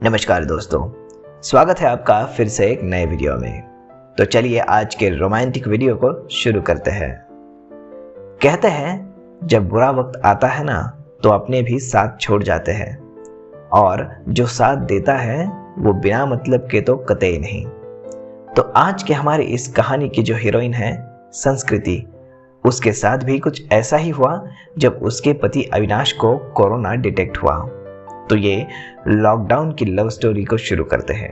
नमस्कार दोस्तों, स्वागत है आपका फिर से एक नए वीडियो में। तो चलिए आज के रोमांटिक वीडियो को शुरू करते हैं। कहते हैं जब बुरा वक्त आता है ना तो अपने भी साथ छोड़ जाते हैं, और जो साथ देता है वो बिना मतलब के तो कतई नहीं। तो आज के हमारी इस कहानी की जो हीरोइन है संस्कृति, उसके साथ भी कुछ ऐसा ही हुआ जब उसके पति अविनाश को कोरोना डिटेक्ट हुआ। तो ये लॉकडाउन की लव स्टोरी को शुरू करते हैं।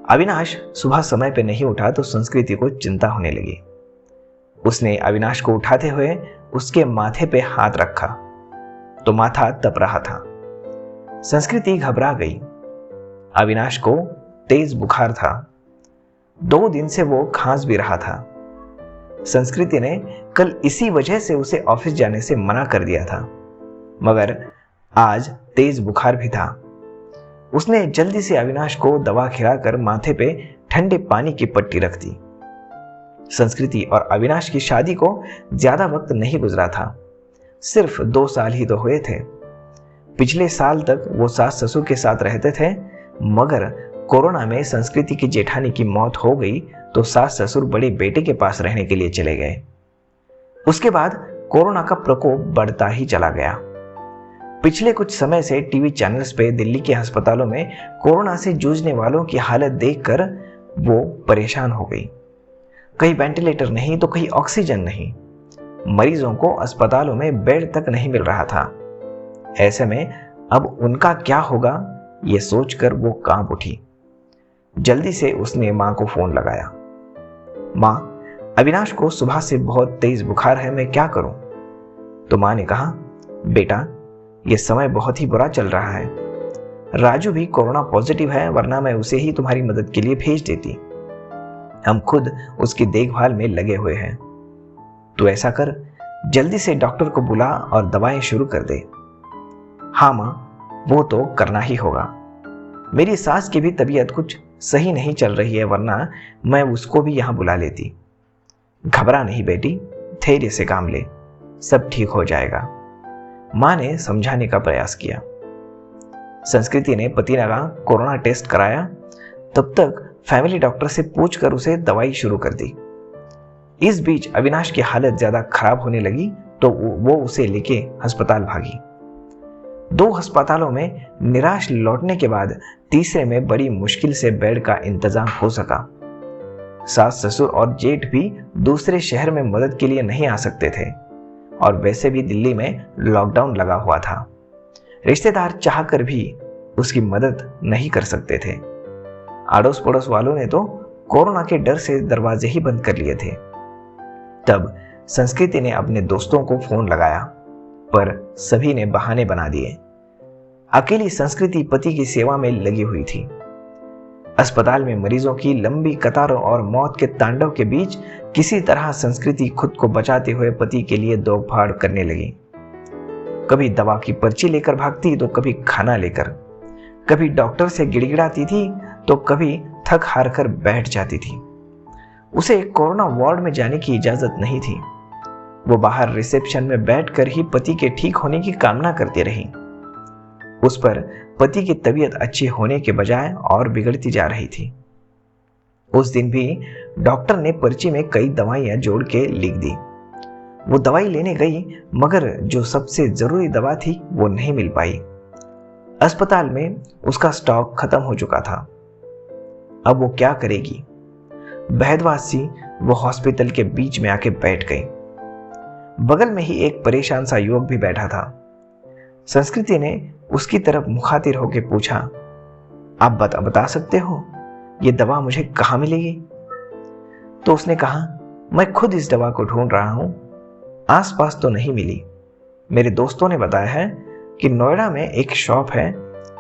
अविनाश सुबह समय पे नहीं उठा तो संस्कृति को चिंता होने लगी। उसने अविनाश को उठाते हुए उसके माथे पे हाथ रखा तो माथा तप रहा था। संस्कृति घबरा गई। अविनाश को तेज बुखार था। 2 दिन से वो खांस भी रहा था। संस्कृति ने कल इसी वजह से उसे ऑफिस जाने से मना कर दिया था, मगर आज तेज बुखार भी था। उसने जल्दी से अविनाश को दवा खिलाकर माथे पे ठंडे पानी की पट्टी रख दी। संस्कृति और अविनाश की शादी को ज्यादा वक्त नहीं गुजरा था, सिर्फ 2 साल ही तो हुए थे। पिछले साल तक वो सास ससुर के साथ रहते थे, मगर कोरोना में संस्कृति की जेठानी की मौत हो गई तो सास ससुर बड़े बेटे के पास रहने के लिए चले गए। उसके बाद कोरोना का प्रकोप बढ़ता ही चला गया। पिछले कुछ समय से टीवी चैनल्स पे दिल्ली के अस्पतालों में कोरोना से जूझने वालों की हालत देखकर वो परेशान हो गई। कहीं वेंटिलेटर नहीं तो कहीं ऑक्सीजन नहीं। मरीजों को अस्पतालों में बेड तक नहीं मिल रहा था। ऐसे में अब उनका क्या होगा, ये सोचकर वो कांप उठी। जल्दी से उसने मां को फोन लगाया। मां, अविनाश को सुबह से बहुत तेज बुखार है, मैं क्या करूं? तो मां ने कहा, बेटा ये समय बहुत ही बुरा चल रहा है। राजू भी कोरोना पॉजिटिव है, वरना मैं उसे ही तुम्हारी मदद के लिए भेज देती। हम खुद उसकी देखभाल में लगे हुए हैं। तो ऐसा कर, जल्दी से डॉक्टर को बुला और दवाएं शुरू कर दे। हाँ मां, वो तो करना ही होगा। मेरी सास की भी तबीयत कुछ सही नहीं चल रही है, वरना मैं उसको भी यहां बुला लेती। घबरा नहीं बेटी, धैर्य से काम ले, सब ठीक हो जाएगा। मां ने समझाने का प्रयास किया। संस्कृति ने पति लगा कोरोना टेस्ट कराया। तब तक फैमिली डॉक्टर से पूछकर उसे दवाई शुरू कर दी। इस बीच अविनाश की हालत ज्यादा खराब होने लगी तो वो उसे लेके अस्पताल भागी। 2 अस्पतालों में निराश लौटने के बाद तीसरे में बड़ी मुश्किल से बेड का इंतजाम हो सका। सास ससुर और जेठ भी दूसरे शहर में मदद के लिए नहीं आ सकते थे, और वैसे भी दिल्ली में लॉकडाउन लगा हुआ था। रिश्तेदार चाहकर भी उसकी मदद नहीं कर सकते थे। आड़ोस पड़ोस वालों ने तो कोरोना के डर से दरवाजे ही बंद कर लिए थे। तब संस्कृति ने अपने दोस्तों को फोन लगाया, पर सभी ने बहाने बना दिए। अकेली संस्कृति पति की सेवा में लगी हुई थी। अस्पताल में मरीजों की लंबी कतारों और मौत के तांडव के बीच किसी तरह संस्कृति खुद को बचाते हुए पति के लिए दौड़भाग करने लगी। कभी दवा की पर्ची लेकर भागती तो कभी खाना लेकर, कभी डॉक्टर से गिड़गिड़ाती थी तो कभी थक हार कर बैठ जाती थी। उसे कोरोना वार्ड में जाने की इजाजत नहीं थी। वो बाहर रिसेप्शन में बैठकर ही पति के ठीक होने की कामना करती रही। उस पर पति की तबीयत अच्छी होने के बजाय और बिगड़ती जा रही थी। उस दिन भी डॉक्टर ने पर्ची में कई दवाइयां जोड़ के लिख दी। वो दवाई लेने गई, मगर जो सबसे जरूरी दवा थी वो नहीं मिल पाई। अस्पताल में उसका स्टॉक खत्म हो चुका था। अब वो क्या करेगी? बहदवासी वो हॉस्पिटल के बीच में आके बैठ गई। बगल में ही एक परेशान सा युवक भी बैठा था। संस्कृति ने उसकी तरफ मुखातिर होकर पूछा, आप बता सकते हो ये दवा मुझे कहां मिलेगी? तो उसने कहा, मैं खुद इस दवा को ढूंढ रहा हूं, आसपास तो नहीं मिली। मेरे दोस्तों ने बताया है कि नोएडा में एक शॉप है,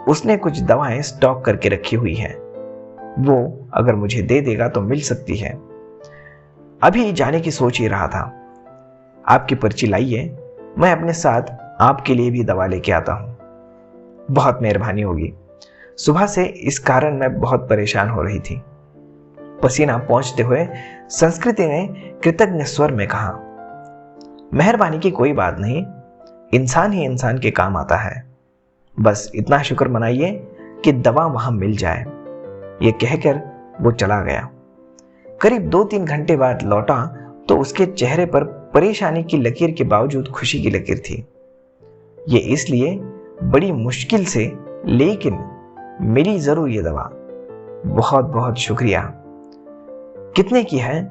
उसने कुछ दवाएं स्टॉक करके रखी हुई हैं। वो अगर मुझे दे देगा तो मिल सकती है। अभी जाने की सोच ही रहा था। आपकी पर्ची लाइए, मैं अपने साथ आपके लिए भी दवा लेके आता हूं। बहुत मेहरबानी होगी। सुबह से इस कारण मैं बहुत परेशान हो रही थी। पसीना पोंछते हुए संस्कृति ने कृतज्ञ स्वर में कहा, मेहरबानी की कोई बात नहीं, इंसान ही इंसान के काम आता है। बस इतना शुक्र मनाइए कि दवा वहां मिल जाए। ये कहकर वो चला गया। करीब 2-3 घंटे बाद लौटा तो उसके चेहरे पर परेशानी की लकीर के बावजूद खुशी की लकीर थी। ये इसलिए बड़ी मुश्किल से लेकिन मिली जरूर ये दवा। बहुत बहुत शुक्रिया। कितने की है?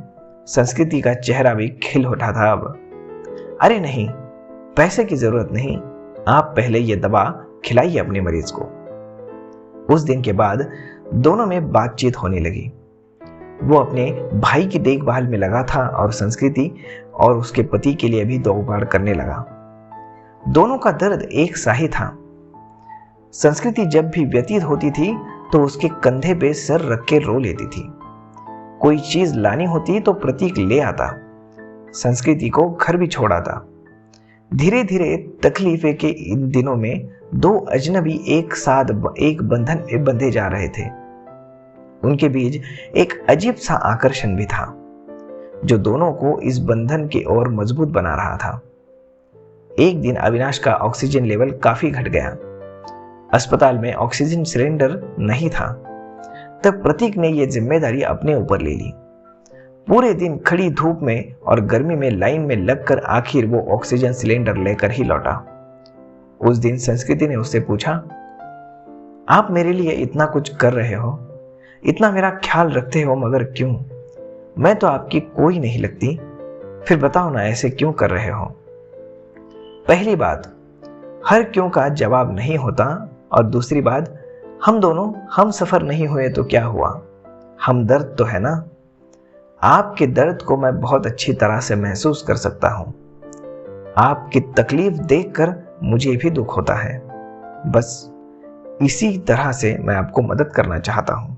संस्कृति का चेहरा भी खिल उठा था अब। अरे नहीं, पैसे की जरूरत नहीं, आप पहले ये दवा खिलाइए अपने मरीज को। उस दिन के बाद दोनों में बातचीत होने लगी। वो अपने भाई की देखभाल में लगा था और संस्कृति और उसके पति के लिए भी देखभाल करने लगा। दोनों का दर्द एक सा ही था। संस्कृति जब भी व्यतीत होती थी तो उसके कंधे पे सर रख के रो लेती थी। कोई चीज लानी होती तो प्रतीक ले आता, संस्कृति को घर भी छोड़ आता। धीरे धीरे तकलीफे के इन दिनों में दो अजनबी एक साथ एक बंधन में बंधे जा रहे थे। उनके बीच एक अजीब सा आकर्षण भी था जो दोनों को इस बंधन की ओर मजबूत बना रहा था। एक दिन अविनाश का ऑक्सीजन लेवल काफी घट गया। अस्पताल में ऑक्सीजन सिलेंडर नहीं था। तब प्रतीक ने यह जिम्मेदारी अपने ऊपर ले ली। पूरे दिन खड़ी धूप में और गर्मी में लाइन में लगकर आखिर वो ऑक्सीजन सिलेंडर लेकर ही लौटा। उस दिन संस्कृति ने उससे पूछा, आप मेरे लिए इतना कुछ कर रहे हो, इतना मेरा ख्याल रखते हो, मगर क्यों? मैं तो आपकी कोई नहीं लगती, फिर बताओ ना ऐसे क्यों कर रहे हो? पहली बात, हर क्यों का जवाब नहीं होता, और दूसरी बात, हम दोनों हम सफर नहीं हुए तो क्या हुआ, हम दर्द तो है ना। आपके दर्द को मैं बहुत अच्छी तरह से महसूस कर सकता हूं। आपकी तकलीफ देखकर मुझे भी दुख होता है। बस इसी तरह से मैं आपको मदद करना चाहता हूं।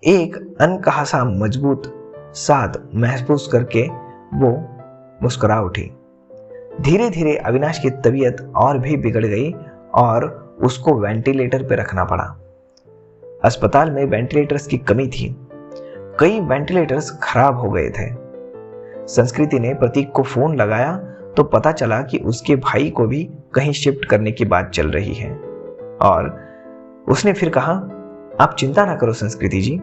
एक अनकहा सा मजबूत साथ महसूस करके वो मुस्कुरा उठी। धीरे धीरे अविनाश की तबीयत और भी बिगड़ गई और उसको वेंटिलेटर पर रखना पड़ा। अस्पताल में वेंटिलेटर्स की कमी थी। कई वेंटिलेटर्स खराब हो गए थे। संस्कृति ने प्रतीक को फोन लगाया तो पता चला कि उसके भाई को भी कहीं शिफ्ट करने की बात चल रही है। और उसने फिर कहा, आप चिंता ना करो संस्कृति जी,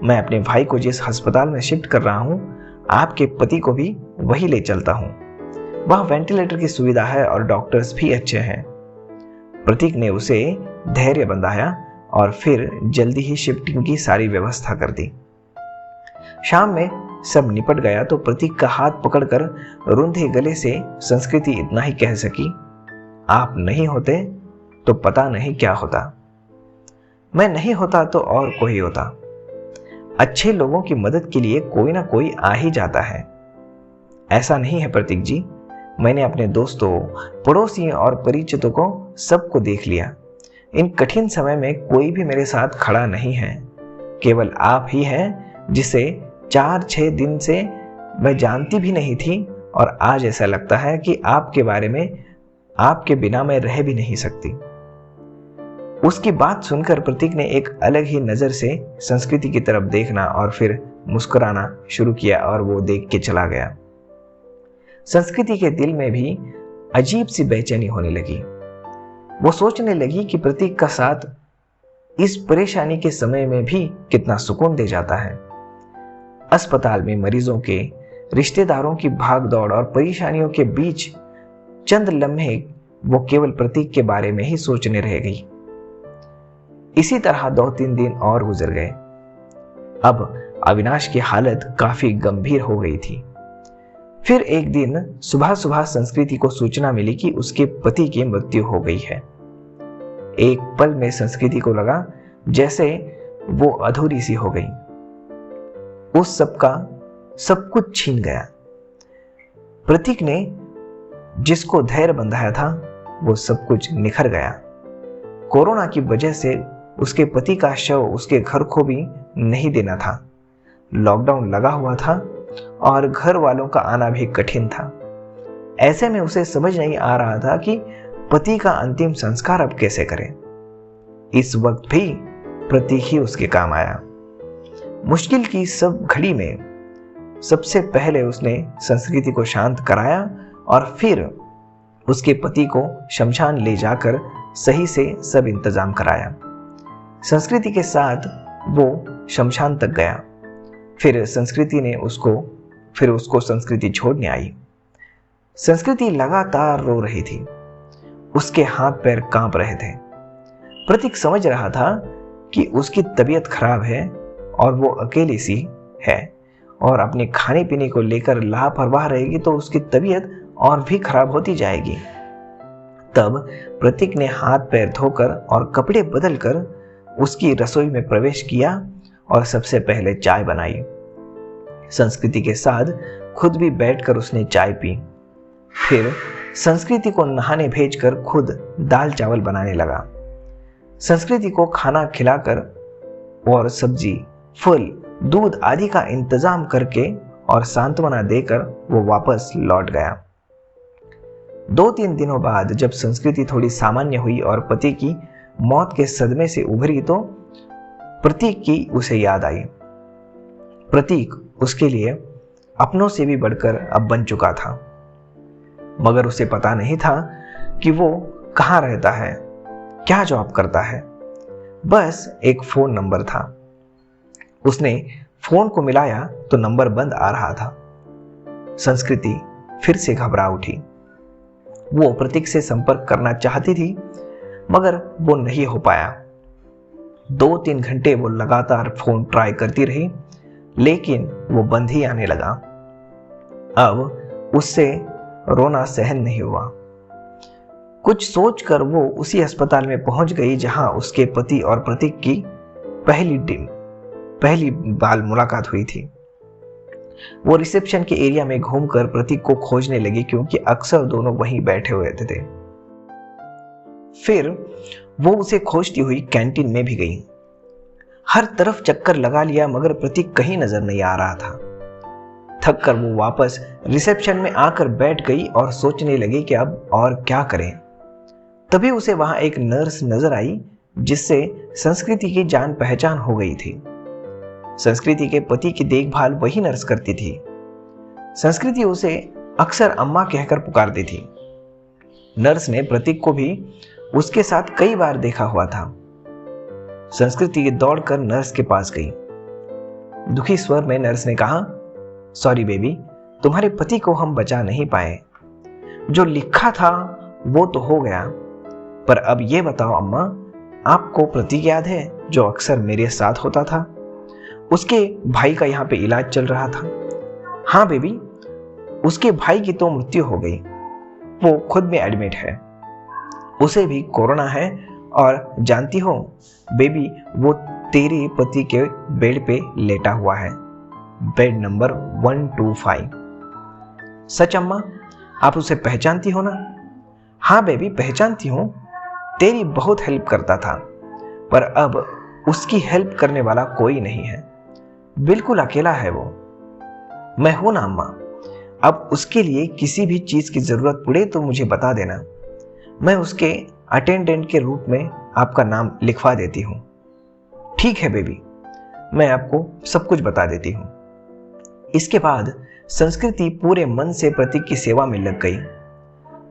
मैं अपने भाई को जिस अस्पताल में शिफ्ट कर रहा हूं, आपके पति को भी वही ले चलता हूं। वह वेंटिलेटर की सुविधा है और डॉक्टर्स भी अच्छे हैं। प्रतीक ने उसे धैर्य बंधाया और फिर जल्दी ही शिफ्टिंग की सारी व्यवस्था कर दी। शाम में सब निपट गया तो प्रतीक का हाथ पकड़कर रुंधे गले से संस्कृति इतना ही कह सकी, आप नहीं होते तो पता नहीं क्या होता। मैं नहीं होता तो और कोई होता। अच्छे लोगों की मदद के लिए कोई ना कोई आ ही जाता है। ऐसा नहीं है प्रतीक जी, मैंने अपने दोस्तों, पड़ोसियों और परिचितों को सबको देख लिया। इन कठिन समय में कोई भी मेरे साथ खड़ा नहीं है। केवल आप ही हैं जिसे 4-6 दिन से मैं जानती भी नहीं थी, और आज ऐसा लगता है कि आपके बारे में आपके बिना मैं रह भी नहीं सकती। उसकी बात सुनकर प्रतीक ने एक अलग ही नजर से संस्कृति की तरफ देखना और फिर मुस्कुराना शुरू किया और वो देख के चला गया। संस्कृति के दिल में भी अजीब सी बेचैनी होने लगी। वो सोचने लगी कि प्रतीक का साथ इस परेशानी के समय में भी कितना सुकून दे जाता है। अस्पताल में मरीजों के, रिश्तेदारों की भागदौड़ और परेशानियों के बीच चंद लम्हे वो केवल प्रतीक के बारे में ही सोचने रह गई। इसी तरह 2-3 दिन और गुजर गए। अब अविनाश की हालत काफी गंभीर हो गई थी। फिर एक दिन सुबह सुबह संस्कृति को सूचना मिली कि उसके पति की मृत्यु हो गई है। एक पल में संस्कृति को लगा जैसे वो अधूरी सी हो गई। उस सबका सब कुछ छीन गया। प्रतीक ने जिसको धैर्य बंधाया था वो सब कुछ निखर गया। कोरोना की वजह से उसके पति का शव उसके घर को भी नहीं देना था। लॉकडाउन लगा हुआ था और घर वालों का आना भी कठिन था। ऐसे में उसे समझ नहीं आ रहा था कि पति का अंतिम संस्कार अब कैसे करें। इस वक्त भी प्रतीक ही उसके काम आया। मुश्किल की सब घड़ी में सबसे पहले उसने संस्कृति को शांत कराया और फिर उसके पति को शमशान ले जाकर सही से सब इंतजाम कराया। संस्कृति के साथ वो शमशान तक गया। फिर उसको संस्कृति छोड़ने आई। संस्कृति लगातार रो रही थी, उसके हाथ पैर कांप रहे थे। प्रतीक समझ रहा था कि उसकी तबीयत खराब है और वो अकेली सी है और अपने खाने पीने को लेकर लापरवाह रहेगी तो उसकी तबीयत और भी खराब होती जाएगी। तब प्रतीक ने हाथ पैर धोकर और कपड़े बदलकर उसकी रसोई में प्रवेश किया और सबसे पहले चाय बनाई। संस्कृति के साथ खुद भी बैठकर उसने चाय पी। फिर संस्कृति को नहाने भेजकर खुद दाल चावल बनाने लगा। संस्कृति को खाना खिलाकर और सब्जी, फल, दूध आदि का इंतजाम करके और सांत्वना देकर वो वापस लौट गया। 2-3 दिनों बाद जब संस्कृति थोड़ी सामान्य हुई और पति की मौत के सदमे से उभरी तो प्रतीक की उसे याद आई। प्रतीक उसके लिए अपनों से भी बढ़कर अब बन चुका था, मगर उसे पता नहीं था कि वो कहाँ रहता है, क्या जॉब करता है। बस एक फोन नंबर था। उसने फोन को मिलाया तो नंबर बंद आ रहा था। संस्कृति फिर से घबरा उठी। वो प्रतीक से संपर्क करना चाहती थी, मगर वो नहीं हो पाया। 2-3 घंटे वो लगातार फोन ट्राई करती रही, लेकिन वो बंद ही आने लगा। अब उससे रोना सहन नहीं हुआ। कुछ सोचकर वो उसी अस्पताल में पहुंच गई जहां उसके पति और प्रतीक की पहली बार मुलाकात हुई थी। वो रिसेप्शन के एरिया में घूमकर प्रतीक को खोजने लगी, क्योंकि अक्सर दोनों वहीं बैठे हुए थे। फिर वो उसे खोजती हुई कैंटीन में भी गई। हर तरफ चक्कर लगा लिया, मगर प्रतीक कहीं नजर नहीं आ रहा था। थक कर वो वापस रिसेप्शन में आकर बैठ गई और सोचने लगी कि अब और क्या करें। तभी उसे वहां एक नर्स नजर आई, जिससे संस्कृति की जान पहचान हो गई थी। संस्कृति के पति की देखभाल वही नर्स करती थी। संस्कृति उसे अक्सर अम्मा कहकर पुकारती थी। नर्स ने प्रतीक को भी उसके साथ कई बार देखा हुआ था। संस्कृति दौड़कर नर्स के पास गई। दुखी स्वर में नर्स ने कहा, सॉरी बेबी, तुम्हारे पति को हम बचा नहीं पाए। जो लिखा था वो तो हो गया, पर अब ये बताओ अम्मा, आपको प्रतीक याद है जो अक्सर मेरे साथ होता था? उसके भाई का यहाँ पे इलाज चल रहा था। हाँ बेबी, उसके भाई की तो मृत्यु हो गई, वो खुद में एडमिट है। उसे भी कोरोना है और जानती हो बेबी, वो तेरे पति के बेड पे लेटा हुआ है, बेड नंबर 125। सच अम्मा, आप उसे पहचानती हो ना? हाँ बेबी, पहचानती हूँ, तेरी बहुत हेल्प करता था, पर अब उसकी हेल्प करने वाला कोई नहीं है, बिल्कुल अकेला है वो। मैं हूं ना अम्मा, अब उसके लिए किसी भी चीज की जरूरत पड़े तो मुझे बता देना, मैं उसके अटेंडेंट के रूप में आपका नाम लिखवा देती हूँ। ठीक है बेबी, मैं आपको सब कुछ बता देती हूँ। इसके बाद संस्कृति पूरे मन से प्रतीक की सेवा में लग गई।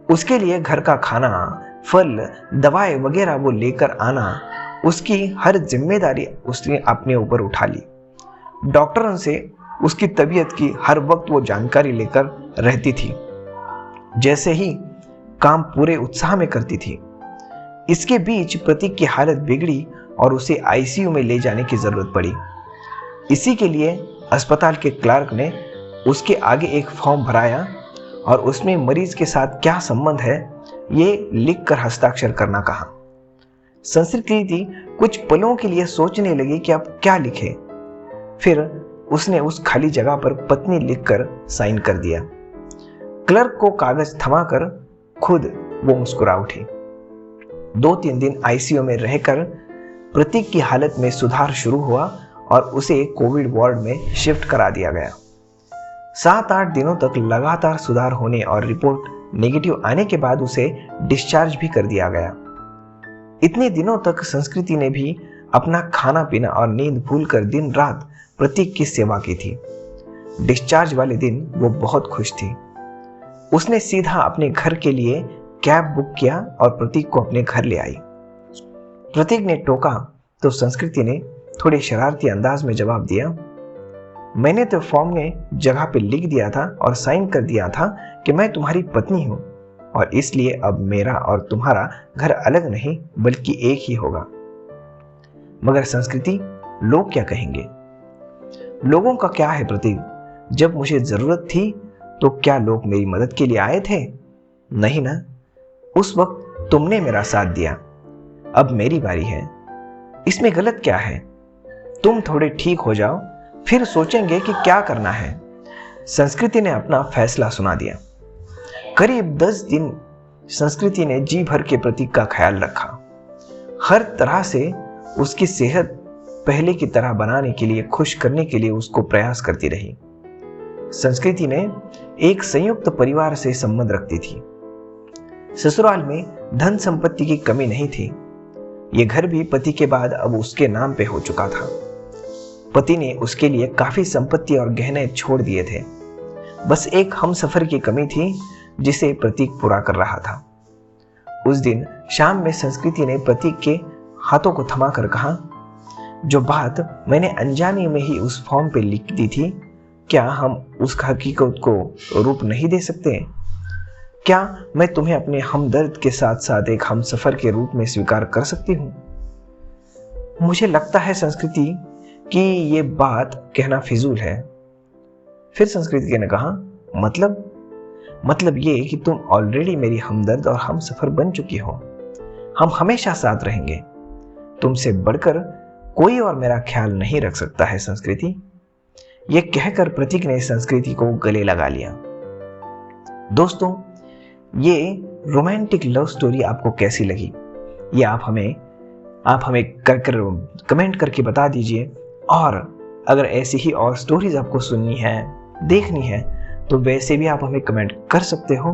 उसके लिए घर का खाना, फल, दवाएं वगैरह वो लेकर आना, उसकी हर जिम्मेदारी उसने अपने ऊपर उठा ली। डॉक्टरों से उसकी तबीयत की हर वक्त वो जानकारी लेकर रहती थी, जैसे ही काम पूरे उत्साह में करती थी। इसके बीच प्रतीक की हालत बिगड़ी और उसे आईसीयू में ले जाने की जरूरत पड़ी। इसी के लिए अस्पताल के क्लर्क ने उसके आगे एक फॉर्म भराया और उसमें मरीज के साथ क्या संबंध है ये लिखकर हस्ताक्षर करना कहा। संस्कृति कुछ पलों के लिए सोचने लगी कि अब क्या लिखे। फिर उसने उस खाली जगह पर पत्नी लिखकर साइन कर दिया। क्लर्क को कागज थमाकर खुद वो मुस्कुरा उठी। 2-3 दिन आईसीयू में रहकर प्रतीक की हालत में सुधार शुरू हुआ और उसे कोविड वार्ड में शिफ्ट करा दिया गया। 7-8 दिनों तक लगातार सुधार होने और रिपोर्ट नेगेटिव आने के बाद उसे डिस्चार्ज भी कर दिया गया। इतने दिनों तक संस्कृति ने भी अपना खाना पीना और नींद भूलकर दिन रात प्रतीक की सेवा की थी। डिस्चार्ज वाले दिन वो बहुत खुश थी। उसने सीधा अपने घर के लिए कैब बुक किया और प्रतीक को अपने घर ले आई। प्रतीक ने टोका, तो संस्कृति ने थोड़े शरारती अंदाज में जवाब दिया, मैंने तो फॉर्म में जगह पे लिख दिया था और साइन कर दिया था कि मैं तुम्हारी पत्नी हूं और इसलिए अब मेरा और तुम्हारा घर अलग नहीं बल्कि एक ही होगा। मगर संस्कृति, लोग क्या कहेंगे? लोगों का क्या है प्रतीक? जब मुझे जरूरत थी तो क्या लोग मेरी मदद के लिए आए थे? नहीं ना, उस वक्त तुमने मेरा साथ दिया, अब मेरी बारी है। इसमें गलत क्या है? तुम थोड़े ठीक हो जाओ, फिर सोचेंगे कि क्या करना है। संस्कृति ने अपना फैसला सुना दिया। करीब 10 दिन संस्कृति ने जी भर के प्रतीक का ख्याल रखा। हर तरह से उसकी सेहत पहले की तरह बनाने के लिए, खुश करने के लिए उसको प्रयास करती रही। संस्कृति ने एक संयुक्त परिवार से संबंध रखती थी। ससुराल में धन संपत्ति की कमी नहीं थी। ये घर भी पति के बाद अब उसके नाम पे हो चुका था। पति ने उसके लिए काफी संपत्ति और गहने छोड़ दिए थे। बस एक हमसफर की कमी थी जिसे प्रतीक पूरा कर रहा था। उस दिन शाम में संस्कृति ने प्रतीक के हाथों को थमाकर कहा, जो बात मैंने अनजाने में ही उस फॉर्म पे लिख दी थी, क्या हम उस हकीकत को रूप नहीं दे सकते? क्या मैं तुम्हें अपने हमदर्द के साथ साथ एक हमसफर के रूप में स्वीकार कर सकती हूँ? मुझे लगता है संस्कृति कि ये बात कहना फिजूल है। फिर संस्कृति ने कहा, मतलब ये कि तुम ऑलरेडी मेरी हमदर्द और हमसफर बन चुकी हो। हम हमेशा साथ रहेंगे। तुमसे बढ़कर कोई और मेरा ख्याल नहीं रख सकता है संस्कृति। ये कहकर प्रतीक ने संस्कृति को गले लगा लिया। दोस्तों, ये रोमांटिक लव स्टोरी आपको कैसी लगी? ये आप हमें कमेंट करके बता दीजिए। और अगर ऐसी ही और स्टोरीज आपको सुननी है, देखनी है, तो वैसे भी आप हमें कमेंट कर सकते हो।